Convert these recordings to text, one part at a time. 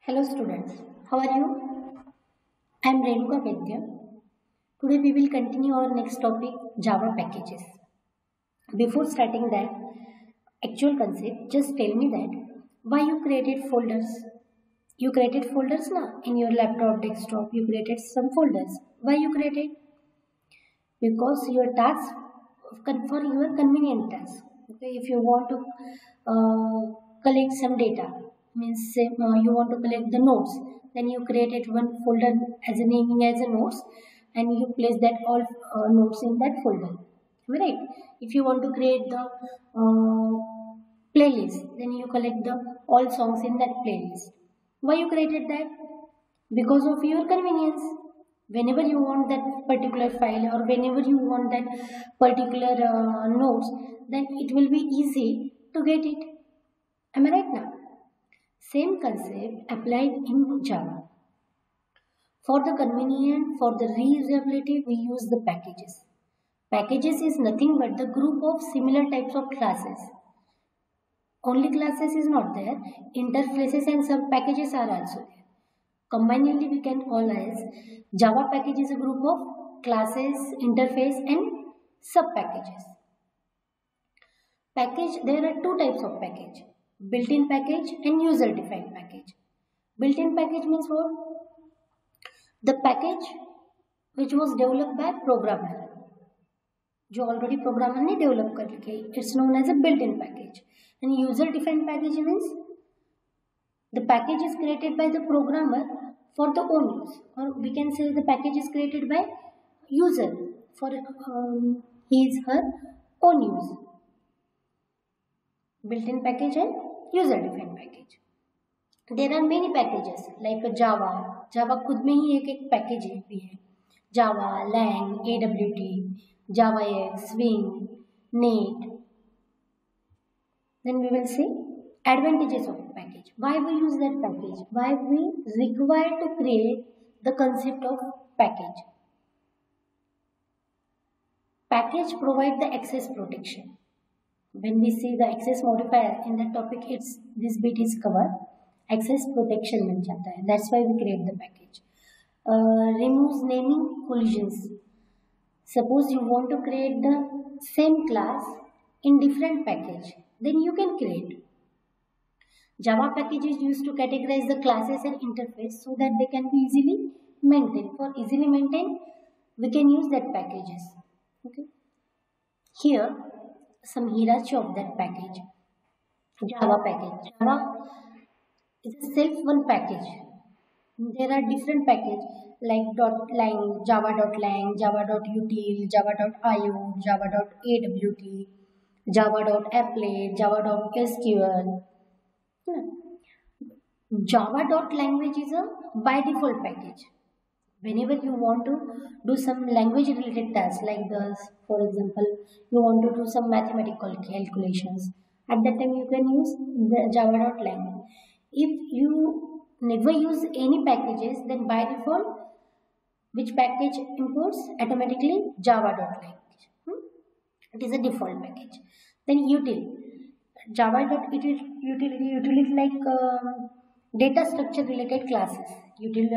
Hello students, how are you? I am Renuka Vedya. Today we will continue our next topic, Java packages. Before starting that actual concept, just tell me that why you created folders. You created folders now in your laptop, desktop, you created some folders. Why you created? Because your task for your convenient task. Okay, if you want to collect some data, means say, you want to collect the notes, then you created one folder as a naming as a notes, and you place that all notes in that folder. Right? If you want to create the playlist, then you collect the all songs in that playlist. Why you created that? Because of your convenience. Whenever you want that particular file or whenever you want that particular notes, then it will be easy to get it. Am I right now? Same concept applied in Java. For the convenience, for the reusability, we use the packages. Packages is nothing but the group of similar types of classes. Only classes is not there. Interfaces and some packages are also there. Combinedly, we can call as Java package is a group of classes, interface and sub-packages. There are two types of package, built-in package and user-defined package. Built-in package means what? The package which was developed by programmer, जो already programmer ने develop कर रखी है, it's known as a built-in package. And user-defined package means the package is created by the programmer for the own use, or we can say the package is created by user for her own use. Built-in package and user-defined package. There are many packages like Java. Java खुद में ही एक package भी है. Java, Lang, AWT, JavaX, Swing, Net. Then we will see advantages of package. Why we use that package? Why we require to create the concept of package? Package provide the access protection. When we see the access modifier in that topic, this bit is covered. Access protection मिल जाता है. That's why we create the package. Removes naming collisions. Suppose you want to create the same class in different package, then you can create. Java package is used to categorize the classes and interface so that they can be easily maintained. For easily maintained, we can use that packages. Okay. Here, some hierarchy of that package. Java package. Java is a self-one package. There are different packages like .lang, java.lang, java.util, java.io, java.awt, java.applet, java.sql. Java.language is a by default package. Whenever you want to do some language related tasks like this, for example, you want to do some mathematical calculations, at that time you can use the Java.lang. If you never use any packages, then by default, which package imports? Automatically Java.language. It is a default package. Then util. Utility like data structure related classes. Util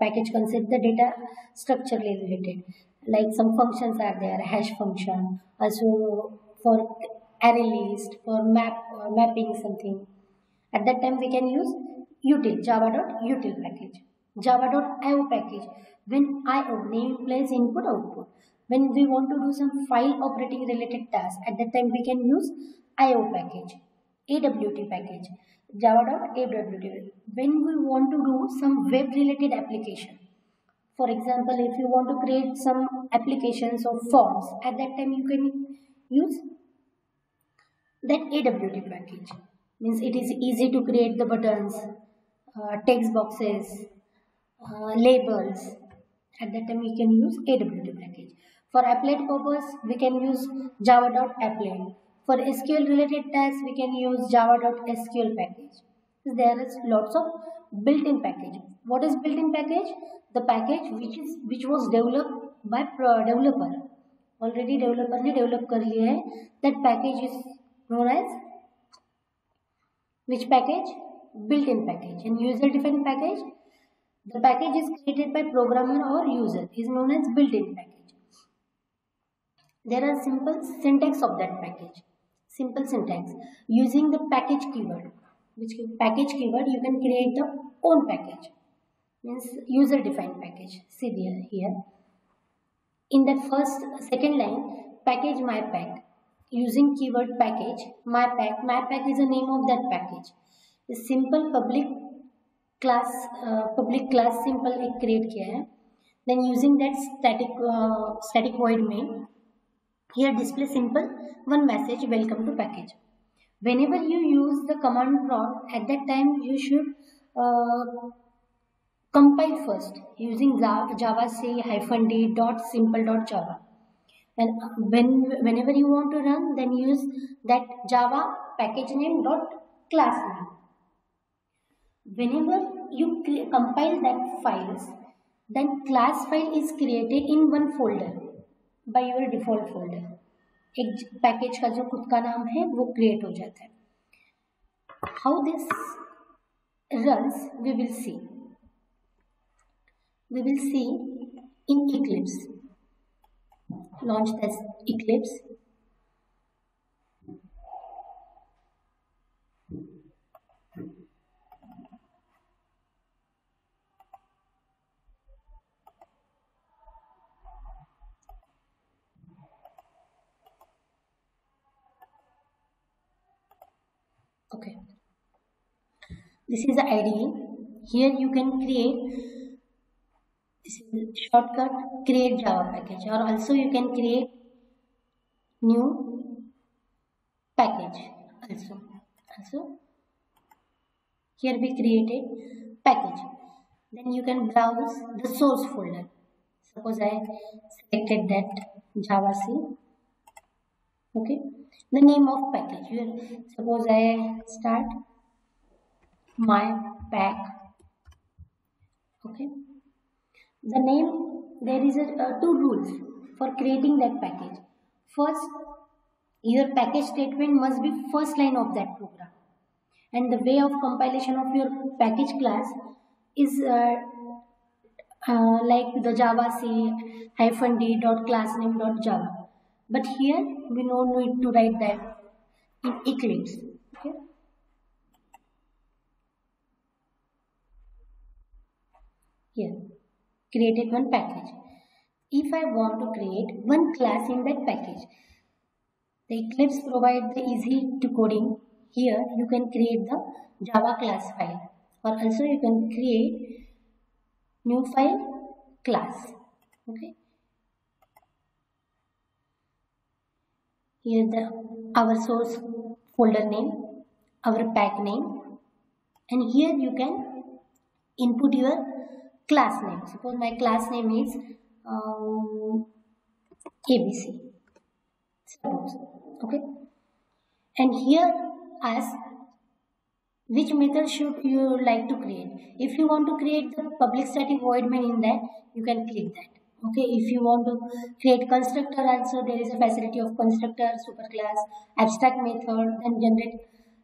package concept the data structure related. Like some functions are there, hash function, also for array list, for mapping something. At that time we can use util, java.util package. Java.io package. When IO, name, place, input, output. When we want to do some file operating related tasks, at that time we can use IO package, AWT package, java.awt. When we want to do some web related application, for example, if you want to create some applications or forms, at that time you can use that AWT package. Means it is easy to create the buttons, text boxes, labels. At that time we can use AWT package. For applet purpose, we can use java.applet. For SQL related tasks, we can use java.sql package. There is lots of built-in package. What is built-in package? The package which was developed by developer. Already developer ने develop कर लिया है. That package is known as which package? built-in package. And user-defined package, the package is created by programmer or user, is known as built-in package. There are simple syntax of that package. Simple syntax using the package keyword. Which package keyword you can create the own package. Means user-defined package. See here. In that second line, package mypack. Using keyword package mypack. Mypack is the name of that package. A simple public class simple एक create किया है. Then using that static void main. Here display simple one message welcome to package. Whenever you use the command prompt, at that time you should compile first using javac -d.simple.java. And whenever you want to run, then use that java package name .class name. Whenever you compile that files, then class file is created in one folder by your default folder. एक package का जो खुद का नाम है वो create हो जाता है. How this runs we will see. We will see in Eclipse. Launch this Eclipse. Okay, this is the IDE. Here you can create, this is the shortcut, create Java package, or also you can create new package also here we created package. Then you can browse the source folder. Suppose I selected that javac. Okay, the name of package here, suppose I start my pack. Okay, the name, there is two rules for creating that package. First, your package statement must be first line of that program, and the way of compilation of your package class is like the javac -d.classname.java. But here we no need to write that in Eclipse. Okay. Here, created one package. If I want to create one class in that package, the Eclipse provides the easy decoding. Here you can create the Java class file, or also you can create new file class. Okay. Here our source folder name, our pack name, and here you can input your class name. Suppose my class name is ABC. Suppose, okay. And here ask which method should you like to create. If you want to create the public static void main in that, you can click that. Okay, if you want to create constructor also, there is a facility of constructor, superclass, abstract method, and generate.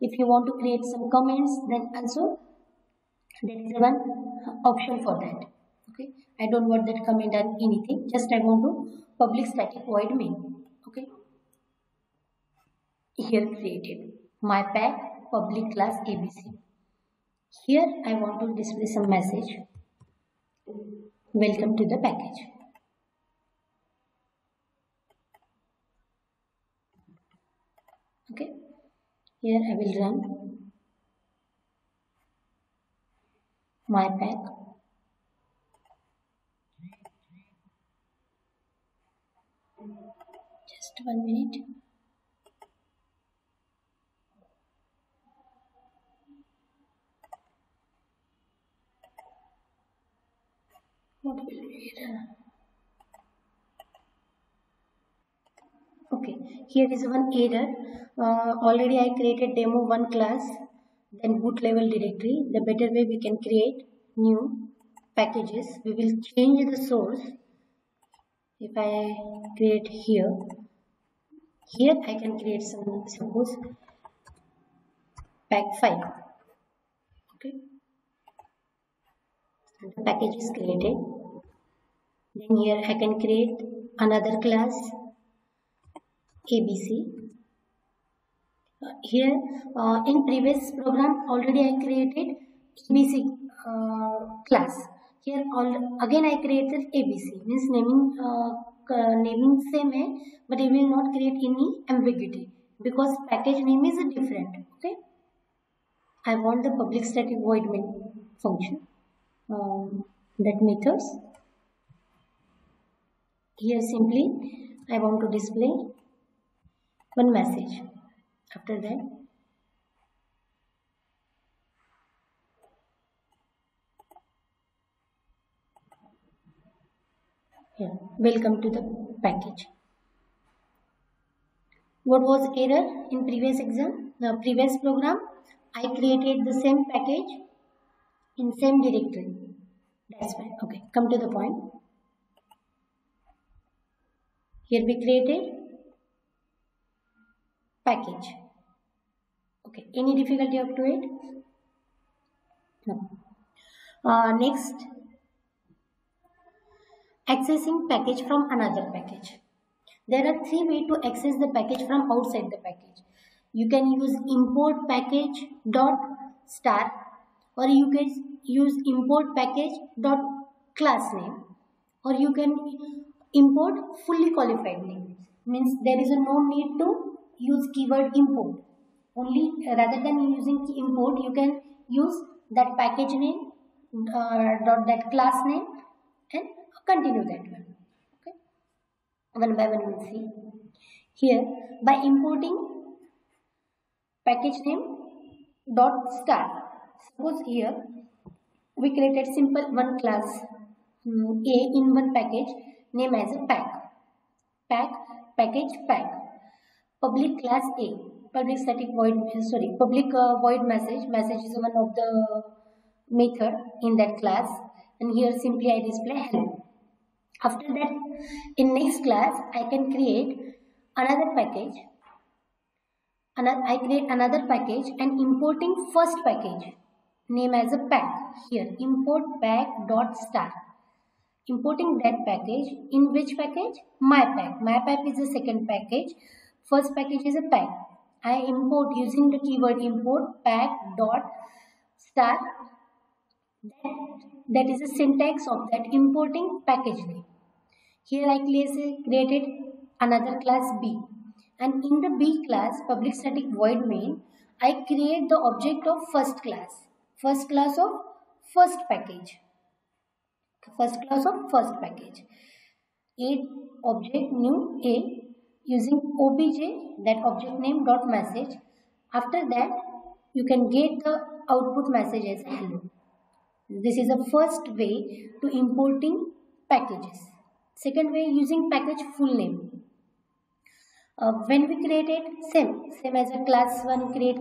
If you want to create some comments, then also there is one option for that. Okay, I don't want that comment or anything, just I want to public static void main. Okay, here created my pack public class ABC. Here I want to display some message, welcome to the package. Okay, here I will run my pack. Just 1 minute. What will be error? Okay, here is one error. Already I created demo1 class, then boot level directory. The better way we can create new packages. We will change the source. If I create here I can create some, suppose pack file. The package is created. Then here I can create another class ABC. Here in previous program already I created ABC class. Here again I created ABC, means naming same hai, but it will not create any ambiguity because package name is different. Okay, I want the public static void main function, that methods. Here simply I want to display one message. After that, here, welcome to the package. What was error in previous exam? The previous program, I created the same package in same directory. That's why. Okay, come to the point. Here we created package. Okay, any difficulty up to it? No. Next, accessing package from another package. There are three ways to access the package from outside the package. You can use import package dot star, or you can use import package dot class name, or you can import fully qualified name. Means there is no need to use keyword import. Only rather than using import, you can use that package name dot that class name and continue that one. Okay, one by one we will see. Here by importing package name dot star, suppose here we created simple one class A in one package name as a package public class A, public static void, public void message is one of the method in that class, and here simply I display hello. After that, in next class I can create another package. I create another package and importing first package name as a pack. Here import pack dot star, importing that package. In which package? My pack is the second package, first package is a pack. I import using the keyword import pack dot star. That is the syntax of that importing package name. Here I created another class B, and in the B class public static void main I create the object of first class of first package, a object new A using obj that object name dot message. After that you can get the output message as hello. This is the first way to importing packages. Second way, using package full name. When we created same as a class 1 create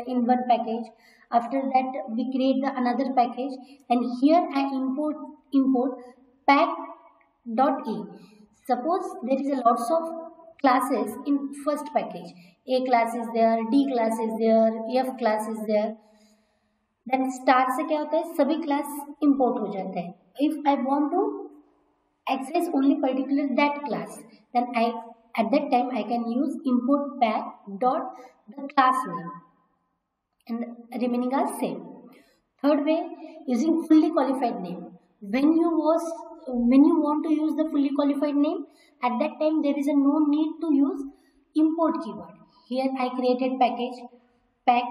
in one package. After that we create the another package, and here I import pack dot A. Suppose there is a lots of classes in first package. A class is there, D class is there, F class is there. Then star से क्या होता है, सभी class import हो जाते हैं. If I want to access only particular that class, then at that time I can use import pack dot the class name, and remaining are same. Third way, using fully qualified name. When you want to use the fully qualified name, at that time there is no need to use import keyword. Here I created package pack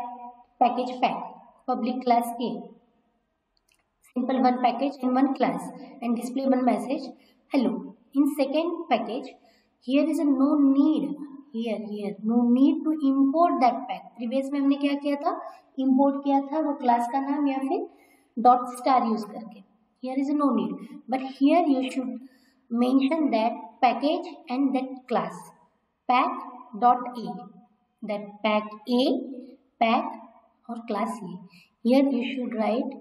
public class A, simple one package in one class, and display one message hello. In second package, here is no need to import that pack. previous में हमने क्या किया था, import किया था वो class का नाम या फिर dot star use करके. Here is no need, but here you should mention that package and that class pack dot A, that pack A, pack or class A. Here you should write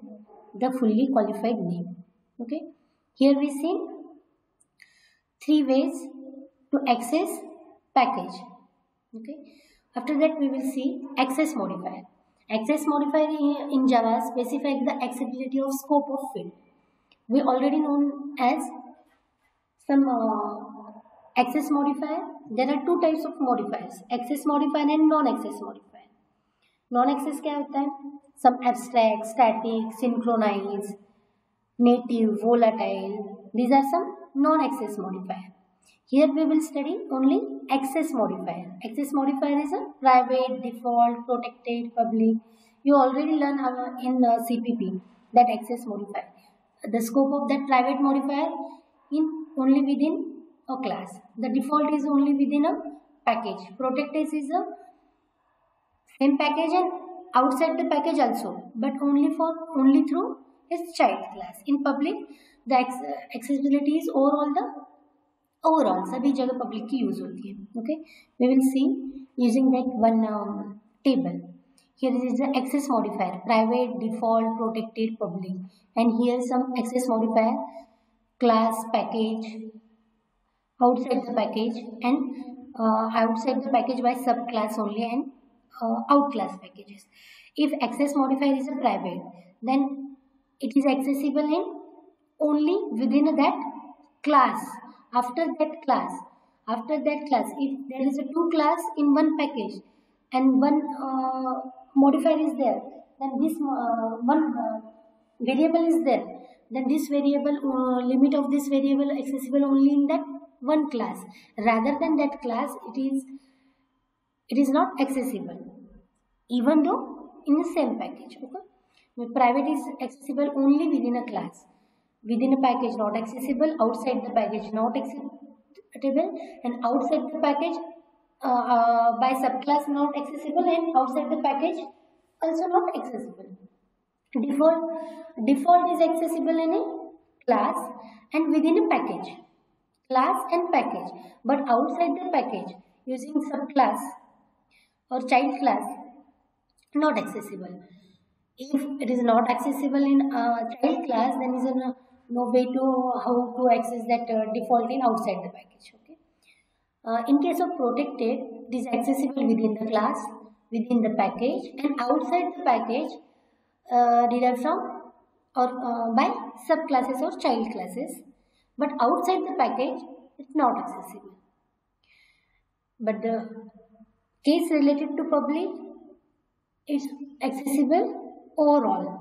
the fully qualified name. Okay, here we see 3 ways to access package. Okay, after that we will see access modifier. Access modifier in Java specifies the accessibility of scope of field. we already known as some access modifier. There are two types of modifiers, access modifier and non-access modifier. Non-access क्या होता है? Some abstract, static, synchronize, native, volatile. These are some non-access modifier. Here we will study only access modifier. Access modifier is a private, default, protected, public. You already learn in CPP that access modifier. The scope of that private modifier in only within a class. The default is only within a package. Protected is a same package and outside the package also, but only through its child class. In public, the accessibility is overall सभी जगह public की use होती है. Okay, we will see using that one table. Here is the access modifier: private, default, protected, public, and here some access modifier: class, package, outside the package, and outside the package by subclass only, and outclass packages. If access modifier is a private, then it is accessible in only within that class. After that class, if there is a two class in one package and one modifier is there, then this one variable is there, then this variable limit of this variable accessible only in that one class. Rather than that class, it is not accessible, even though in the same package. Okay, private is accessible only within a class. Within a package not accessible, outside the package not acceptable, and outside the package by subclass not accessible, and outside the package also not accessible. Default is accessible in a class and within a package, class and package, but outside the package using subclass or child class not accessible. If it is not accessible in child class, then is no way to how to access that default in outside the package. Okay. In case of protected, it is accessible within the class, within the package, and outside the package derived from or by subclasses or child classes. But outside the package, it's not accessible. But the case related to public is accessible overall.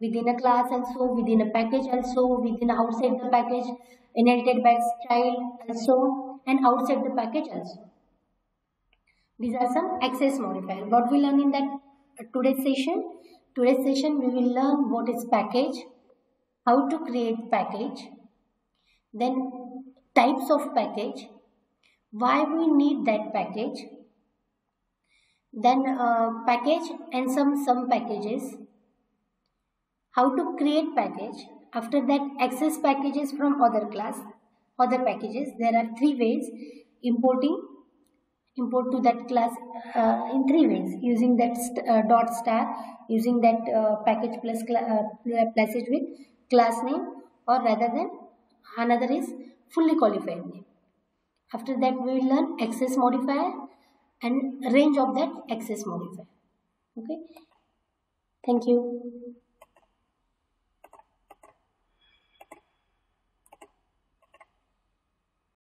Within a class also, within a package also, within outside the package, inherited by child also, and outside the package also. These are some access modifiers. What we learn in that today's session? Today's session we will learn what is package, how to create package, then types of package, why we need that package, then package and some packages, how to create package. After that, access packages from other packages. There are three ways: import to that class in three ways, using that dot star, using that package plus placed with class name, or rather than another is fully qualified name. After that, we will learn access modifier and range of that access modifier. Okay, thank you.